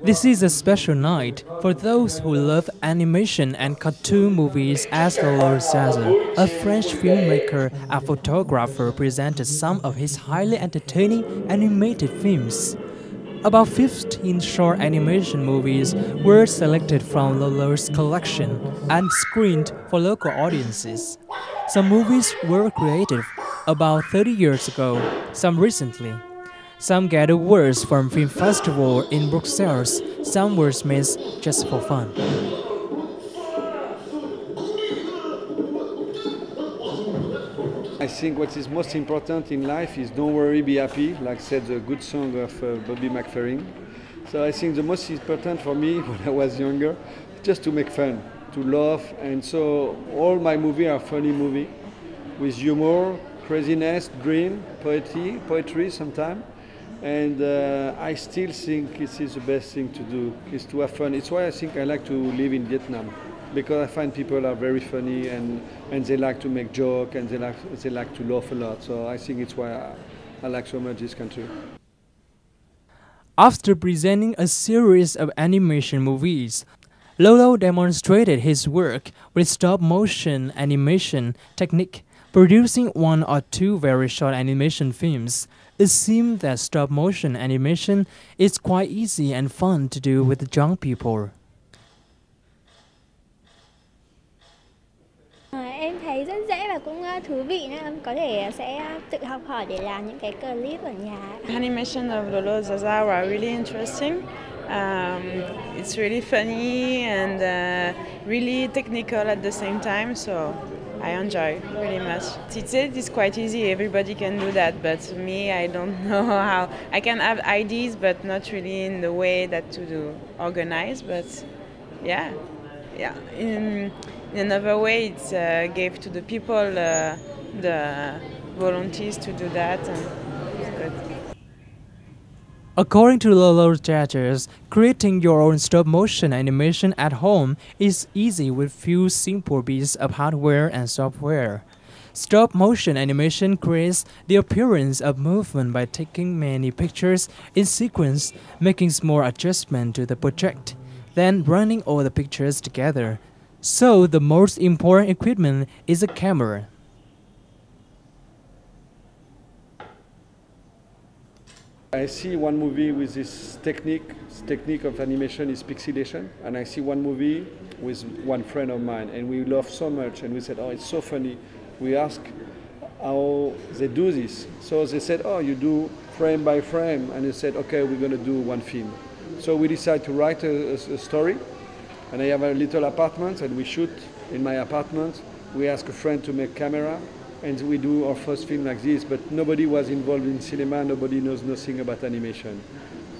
This is a special night for those who love animation and cartoon movies, as Lolo Zazar, a French filmmaker and photographer, presented some of his highly entertaining animated films. About 15 short animation movies were selected from Lolo's collection and screened for local audiences. Some movies were created about 30 years ago, some recently. Some get awards from film festival in Brussels, some were made just for fun. I think what is most important in life is don't worry, be happy, like said the good song of Bobby McFerrin. So I think the most important for me when I was younger, just to make fun, to laugh, and so all my movies are funny movies with humor, craziness, dream, poetry sometimes. And I still think this is the best thing to do, is to have fun. It's why I think I like to live in Vietnam, because I find people are very funny and they like to make jokes and they like to laugh a lot. So I think it's why I like so much this country. After presenting a series of animation movies, Lolo demonstrated his work with stop-motion animation technique, producing one or two very short animation films. It seems that stop-motion animation is quite easy and fun to do with young people. Em thấy rất dễ và cũng thú vị nữa. Em có thể sẽ tự học hỏi để làm những cái clip ở nhà. Animation of Lolo Zazar are really interesting. It's really funny and really technical at the same time, so I enjoy really much. It's quite easy, everybody can do that, but me, I don't know how. I can have ideas, but not really in the way that to do organize, but yeah. In another way, it's gave to the people the volunteers to do that, and it's good. According to Lolo Zazar, creating your own stop-motion animation at home is easy with few simple bits of hardware and software. Stop-motion animation creates the appearance of movement by taking many pictures in sequence, making small adjustments to the project, then running all the pictures together. So the most important equipment is a camera. I see one movie with this technique of animation is pixelation, and I see one movie with one friend of mine, and we love so much, and we said, oh, it's so funny. We asked how they do this. So they said, oh, you do frame by frame, and they said, okay, we're going to do one film. So we decided to write a story, and I have a little apartment, and we shoot in my apartment. We ask a friend to make camera, and we do our first film like this, but nobody was involved in cinema, nobody knows nothing about animation.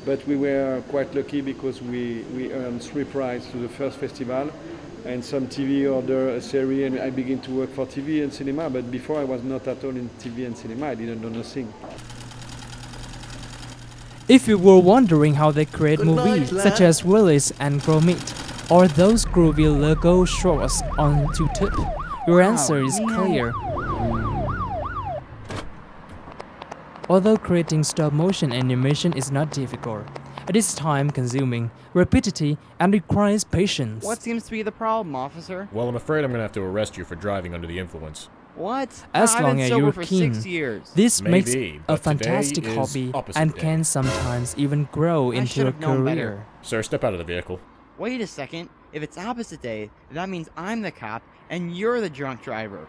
But we were quite lucky because we earned 3 prizes to the first festival, and some TV order a series, and I began to work for TV and cinema, but before I was not at all in TV and cinema, I didn't know nothing. If you were wondering how they create movies such as Willis and Gromit, or those groovy Lego shorts on YouTube, your answer is clear. Although creating stop-motion animation is not difficult, it is time-consuming, repetitive, and requires patience. What seems to be the problem, officer? Well, I'm afraid I'm going to have to arrest you for driving under the influence. What? As I've long been as sober you're for keen, 6 years. this makes Maybe, a but fantastic today is hobby opposite and day. can sometimes even grow I into should a have known better. career. Sir, step out of the vehicle. Wait a second. If it's opposite day, that means I'm the cop and you're the drunk driver.